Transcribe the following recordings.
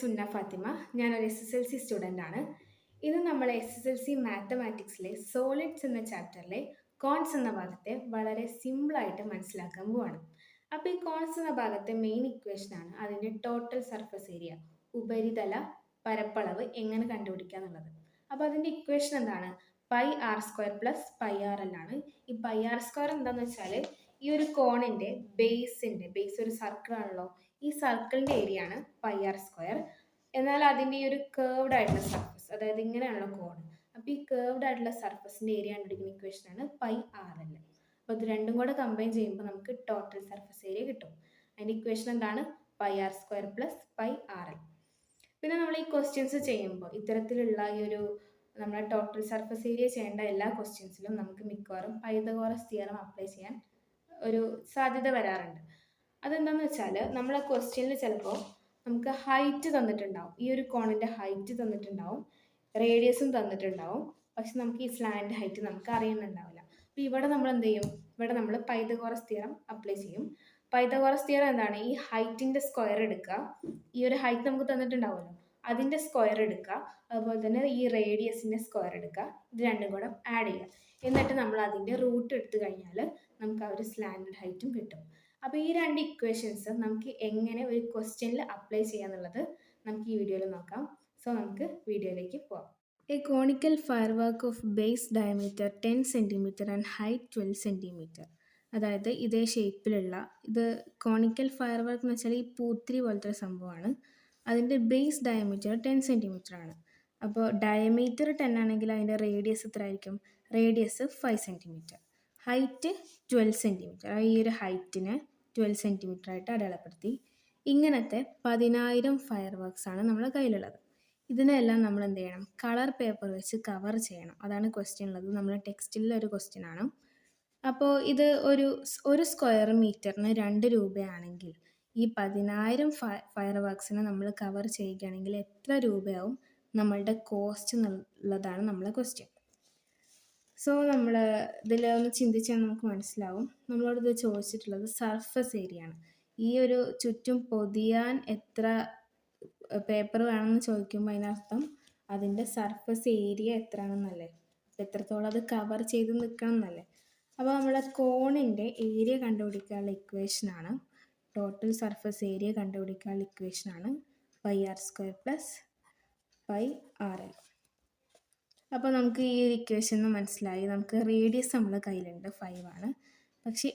സുന്ന ഫാത്തിമ. ഞാനൊരു SSLC student ആണ്. ഇന്ന് നമ്മൾ SSLC മാത്തമാറ്റിക്സിലെ സോളിഡ്സ് എന്ന ചാപ്റ്ററിലെ കോൺസ് എന്ന ഭാഗത്തെ വളരെ സിമ്പിളായിട്ട് മനസ്സിലാക്കാൻ പോവാണ്. അപ്പോൾ ഈ കോൺസ് എന്ന ഭാഗത്തെ മെയിൻ ഇക്വേഷൻ ആണ് അതിൻ്റെ ടോട്ടൽ സർഫസ് ഏരിയ, ഉപരിതല പരപ്പളവ് എങ്ങനെ കണ്ടുപിടിക്കുക എന്നുള്ളത്. അപ്പോൾ അതിൻ്റെ ഇക്വേഷൻ എന്താണ്? Pi R square plus pi R L ആണ്. ഈ പൈ ആർ സ്ക്വയർ എന്താണെന്ന് വെച്ചാൽ ഈ ഒരു കോണിൻ്റെ ബേസ് ഒരു സർക്കിൾ ആണല്ലോ, ഈ സർക്കിളിൻ്റെ ഏരിയ ആണ് പൈ ആർ സ്ക്വയർ. എന്നാൽ അതിൻ്റെ ഈ ഒരു കേർവ്ഡ് ആയിട്ടുള്ള സർഫസ്, അതായത് ഇങ്ങനെയാണല്ലോ കോൺ, അപ്പോൾ ഈ കേർവ്ഡ് ആയിട്ടുള്ള സർഫസിൻ്റെ ഏരിയ കണ്ടുപിടിക്കുന്ന ഇക്വേഷനാണ് പൈ ആർ എൽ. അപ്പോൾ ഇത് രണ്ടും കൂടെ കമ്പൈൻ ചെയ്യുമ്പോൾ നമുക്ക് ടോട്ടൽ സർഫസ് ഏരിയ കിട്ടും. അതിൻ്റെ ഇക്വേഷൻ എന്താണ്? Pi R square plus pi R L. പിന്നെ നമ്മൾ ഈ ക്വസ്റ്റ്യൻസ് ചെയ്യുമ്പോൾ ഇത്തരത്തിലുള്ള ഈ ഒരു നമ്മുടെ ടോട്ടൽ സർഫസ് ഏരിയ ചെയ്യേണ്ട എല്ലാ ക്വസ്റ്റ്യൻസിലും നമുക്ക് മിക്കവാറും പൈതഗോറസ് തിയറം അപ്ലൈ ചെയ്യാൻ ഒരു സാധ്യത വരാറുണ്ട്. അതെന്താണെന്ന് വെച്ചാൽ നമ്മളെ ക്വസ്റ്റ്യനിൽ ചിലപ്പോൾ നമുക്ക് ഹൈറ്റ് തന്നിട്ടുണ്ടാവും, ഈ ഒരു കോണിൻ്റെ ഹൈറ്റ് തന്നിട്ടുണ്ടാവും, റേഡിയസും തന്നിട്ടുണ്ടാവും, പക്ഷെ നമുക്ക് ഈ സ്ലാൻഡ് ഹൈറ്റ് നമുക്ക് അറിയുന്നുണ്ടാവില്ല. അപ്പോൾ ഇവിടെ നമ്മൾ എന്ത് ചെയ്യും? ഇവിടെ നമ്മൾ പൈതഗോറസ് തിയറം അപ്ലൈ ചെയ്യും. പൈതഗോറസ് തിയറം എന്താണ്? ഈ ഹൈറ്റിൻ്റെ സ്ക്വയർ എടുക്കുക, ഈ ഒരു ഹൈറ്റ് നമുക്ക് തന്നിട്ടുണ്ടാവുമല്ലോ അതിൻ്റെ സ്ക്വയർ എടുക്കുക, അതുപോലെ തന്നെ ഈ റേഡിയസിൻ്റെ സ്ക്വയർ എടുക്കുക, ഇത് രണ്ടും കൂടെ ആഡ് ചെയ്യുക. എന്നിട്ട് നമ്മൾ അതിൻ്റെ റൂട്ട് എടുത്തു കഴിഞ്ഞാൽ നമുക്ക് ആ ഒരു സ്ലാൻഡ് ഹൈറ്റും കിട്ടും. അപ്പോൾ ഈ രണ്ട് ഇക്വേഷൻസ് നമുക്ക് എങ്ങനെ ഒരു ക്വസ്റ്റ്യനിൽ അപ്ലൈ ചെയ്യാന്നുള്ളത് നമുക്ക് ഈ വീഡിയോയിൽ നോക്കാം. സോ നമുക്ക് വീഡിയോയിലേക്ക് പോവാം. A conical fire work of base diameter 10 centimetre and height 12 centimetre. അതായത് ഇതേ ഷേപ്പിലുള്ള ഇത് കോണിക്കൽ ഫയർ വർക്ക് എന്ന് വെച്ചാൽ ഈ പൂത്തിരി പോലത്തെ ഒരു സംഭവമാണ്. അതിൻ്റെ ബേസ് ഡയമീറ്റർ 10 സെൻറ്റിമീറ്റർ ആണ്. അപ്പോൾ ഡയമീറ്റർ 10 ആണെങ്കിൽ അതിൻ്റെ റേഡിയസ് എത്ര ആയിരിക്കും? Radius 5 centimetre. Height 12 centimetre. ഈ ഒരു ഹൈറ്റിനെ 12 സെൻറ്റിമീറ്റർ ആയിട്ട് അടയാളപ്പെടുത്തി. ഇങ്ങനത്തെ 10,000 ഫയർ വർക്ക്സ് ആണ് നമ്മുടെ കയ്യിലുള്ളത്. ഇതിനെല്ലാം നമ്മൾ എന്ത് ചെയ്യണം? കളർ പേപ്പർ വെച്ച് കവർ ചെയ്യണം. അതാണ് ക്വസ്റ്റ്യൻ ഉള്ളത്. നമ്മുടെ ടെക്സ്റ്റിലെ ഒരു ക്വസ്റ്റ്യൻ ആണ്. അപ്പോൾ ഇത് ഒരു സ്ക്വയർ മീറ്ററിന് 2 രൂപയാണെങ്കിൽ ഈ 10,000 ഫയർ വർക്ക്സിനെ നമ്മൾ കവർ ചെയ്യുകയാണെങ്കിൽ എത്ര രൂപയാവും നമ്മളുടെ കോസ്റ്റ് എന്നുള്ളതാണ് നമ്മളെ ക്വസ്റ്റ്യൻ. സോ നമ്മൾ ഇതിൽ ഒന്ന് ചിന്തിച്ചാൽ നമുക്ക് മനസ്സിലാവും. നമ്മളോട് ഇത് ചോദിച്ചിട്ടുള്ളത് സർഫസ് ഏരിയ ആണ്. ഈ ഒരു ചുറ്റും പൊതിയാൻ എത്ര പേപ്പർ വേണമെന്ന് ചോദിക്കുമ്പോൾ അതിനർത്ഥം അതിൻ്റെ സർഫസ് ഏരിയ എത്രയാണെന്നല്ലേ, എത്രത്തോളം അത് കവർ ചെയ്ത് നിൽക്കണം എന്നല്ലേ. അപ്പോൾ നമ്മളെ കോണിൻ്റെ ഏരിയ കണ്ടുപിടിക്കാനുള്ള ഇക്വേഷനാണ്, ടോട്ടൽ സർഫസ് ഏരിയ കണ്ടുപിടിക്കാനുള്ള ഇക്വേഷനാണ് pi R square plus pi R L. അപ്പോൾ നമുക്ക് ഈ ഒരു ഇക്വേഷൻ മനസ്സിലായി. നമുക്ക് റേഡിയസ് നമ്മുടെ കയ്യിലുണ്ട് 5 ആണ്, പക്ഷേ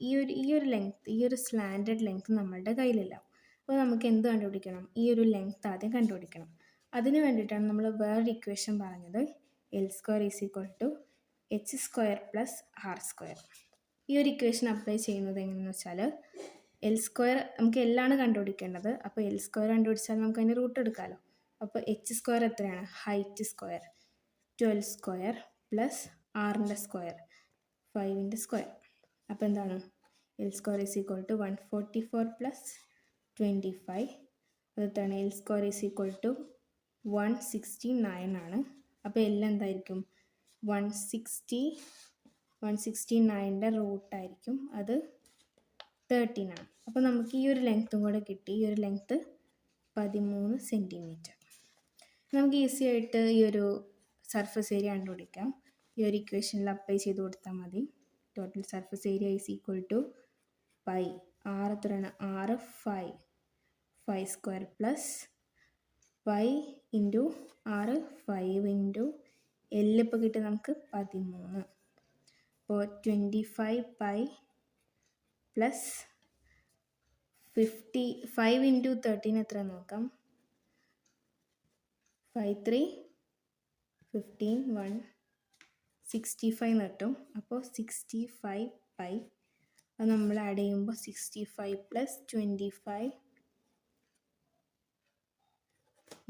ഈ ഒരു ലെങ്ത്, ഈ ഒരു സ്ലാൻഡഡ് ലെങ്ത് നമ്മളുടെ കയ്യിലില്ല. അപ്പോൾ നമുക്ക് എന്ത് കണ്ടുപിടിക്കണം? ഈ ഒരു ലെങ്ത് ആദ്യം കണ്ടുപിടിക്കണം. അതിന് വേണ്ടിയിട്ടാണ് നമ്മൾ വേറൊരു ഇക്വേഷൻ പറഞ്ഞത്, L square is equal to H square plus R square. ഈ ഒരു ഇക്വേഷൻ അപ്ലൈ ചെയ്യുന്നത് എങ്ങനെയെന്ന് വെച്ചാൽ എൽ സ്ക്വയർ നമുക്ക് എല്ലാണ് കണ്ടുപിടിക്കേണ്ടത്. അപ്പോൾ എൽ സ്ക്വയർ കണ്ടുപിടിച്ചാൽ നമുക്ക് അതിൻ്റെ റൂട്ട് എടുക്കാമല്ലോ. അപ്പോൾ എച്ച് സ്ക്വയർ എത്രയാണ്? ഹൈറ്റ് സ്ക്വയർ 12 സ്ക്വയർ പ്ലസ് ആറിൻ്റെ സ്ക്വയർ 5ൻ്റെ സ്ക്വയർ. അപ്പോൾ എന്താണ്? L square is equal to 144 plus 25. അതെത്താണ്? L square is equal to 169 ആണ്. അപ്പോൾ എല്ലാം എന്തായിരിക്കും? 169ൻ്റെ റൂട്ടായിരിക്കും, അത് 13 ആണ്. അപ്പോൾ നമുക്ക് ഈ ഒരു ലെങ്ത്തും കൂടെ കിട്ടി. ഈ ഒരു ലെങ്ത്ത് 13 സെൻറ്റിമീറ്റർ. നമുക്ക് ഈസി ആയിട്ട് ഈ ഒരു സർഫസ് ഏരിയ കണ്ടുപിടിക്കാം. ഈ ഒരു ഇക്വേഷനിൽ അപ്ലൈ ചെയ്ത് കൊടുത്താൽ മതി. Total surface area is equal to pi R എത്രയാണ്? 5 square plus pi into 5 into L ഇപ്പോൾ കിട്ടും നമുക്ക് 13. അപ്പോൾ 25 പൈ പ്ലസ് 5 ഇൻറ്റു 13 എത്ര നോക്കാം? 5 3 15 1 65 കിട്ടും. അപ്പോൾ 65 പൈ. അത് നമ്മൾ ആഡ് ചെയ്യുമ്പോൾ 65 പ്ലസ് 25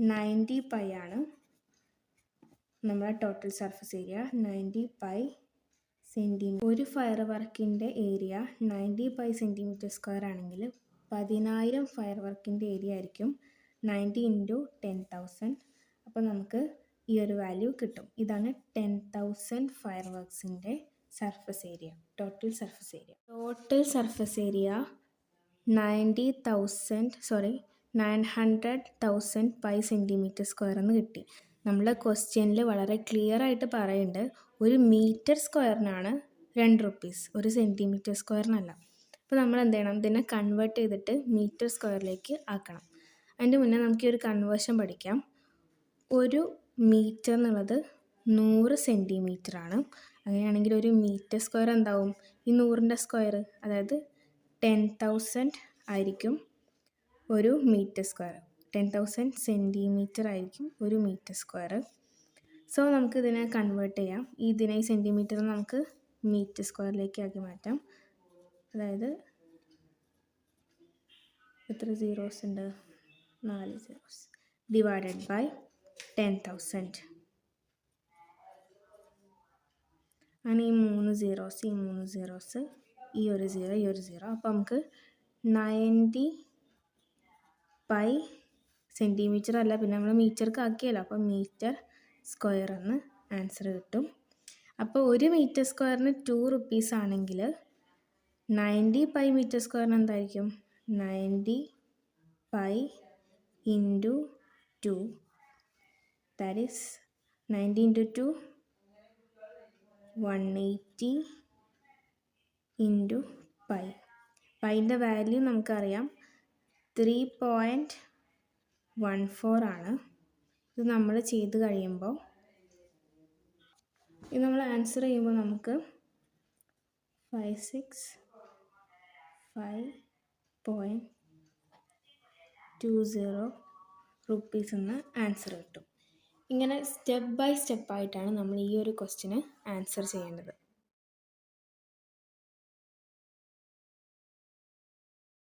90 പൈ ആണ് നമ്മുടെ total surface area. 90 pi centimetre. ഒരു ഫയർ വർക്കിൻ്റെ ഏരിയ 90 പൈ സെൻറ്റിമീറ്റർ സ്ക്വയർ ആണെങ്കിൽ 10,000 ഫയർ വർക്കിൻ്റെ ഏരിയ ആയിരിക്കും 90 ഇൻറ്റു 10,000. അപ്പോൾ നമുക്ക് ഈ ഒരു വാല്യൂ കിട്ടും. ഇതാണ് 10,000 ഫയർ വർക്ക്സിൻ്റെ surface area, total surface area. Total surface area 90,000 900,000 pi centimetre square എന്ന് കിട്ടി. നമ്മളെ ക്വസ്റ്റ്യനിൽ വളരെ ക്ലിയർ ആയിട്ട് പറയുന്നുണ്ട്, ഒരു മീറ്റർ സ്ക്വയറിനാണ് 2 റുപ്പീസ്, ഒരു സെൻറ്റിമീറ്റർ സ്ക്വയറിനല്ല. അപ്പോൾ നമ്മൾ എന്ത് ചെയ്യണം, ഇതിനെ കൺവേർട്ട് ചെയ്തിട്ട് മീറ്റർ സ്ക്വയറിലേക്ക് ആക്കണം. അതിൻ്റെ മുന്നേ നമുക്ക് ഈ ഒരു കൺവേർഷൻ പഠിക്കാം. ഒരു മീറ്റർ എന്നുള്ളത് 100 സെൻറ്റിമീറ്റർ ആണ്. അങ്ങനെയാണെങ്കിൽ ഒരു മീറ്റർ സ്ക്വയർ എന്താവും, ഈ 100ൻ്റെ സ്ക്വയർ, അതായത് 10,000 ആയിരിക്കും ഒരു മീറ്റർ സ്ക്വയർ. 10,000 സെൻറ്റിമീറ്റർ ആയിരിക്കും ഒരു മീറ്റർ സ്ക്വയർ. സോ നമുക്കിതിനെ കൺവേർട്ട് ചെയ്യാം. ഇതിനെ ഈ സെൻറ്റിമീറ്റർ നമുക്ക് മീറ്റർ സ്ക്വയറിലേക്ക് ആക്കി മാറ്റാം. അതായത് എത്ര സീറോസ് ഉണ്ട്, 4 സീറോസ്, ഡിവൈഡഡ് ബൈ 10,000. അങ്ങനെ ഈ 3 സീറോസ്, ഈ 3 സീറോസ്, ഈ ഒരു സീറോ, ഈ ഒരു സീറോ, അപ്പോൾ നമുക്ക് 90 പൈ സെൻറ്റിമീറ്റർ അല്ല, പിന്നെ നമ്മൾ മീറ്റർക്ക് ആക്കിയല്ലോ, അപ്പോൾ മീറ്റർ സ്ക്വയർ എന്ന് ആൻസർ കിട്ടും. അപ്പോൾ ഒരു മീറ്റർ സ്ക്വയറിന് 2 റുപ്പീസ് ആണെങ്കിൽ 90 പൈ മീറ്റർ സ്ക്വയറിന് എന്തായിരിക്കും, 90 pi into 2, that is 90 into 2 180 into pi. പൈൻ്റെ വാല്യൂ നമുക്കറിയാം 3.14 ആണ്. ഇത് നമ്മൾ ചെയ്ത് കഴിയുമ്പോൾ, ഇത് നമ്മൾ ആൻസർ ചെയ്യുമ്പോൾ നമുക്ക് 565.20 റുപ്പീസ് എന്ന ആൻസർ കിട്ടും. ഇങ്ങനെ സ്റ്റെപ്പ് ബൈ സ്റ്റെപ്പായിട്ടാണ് നമ്മൾ ഈ ഒരു ക്വസ്റ്റിന് ആൻസർ ചെയ്യേണ്ടത്.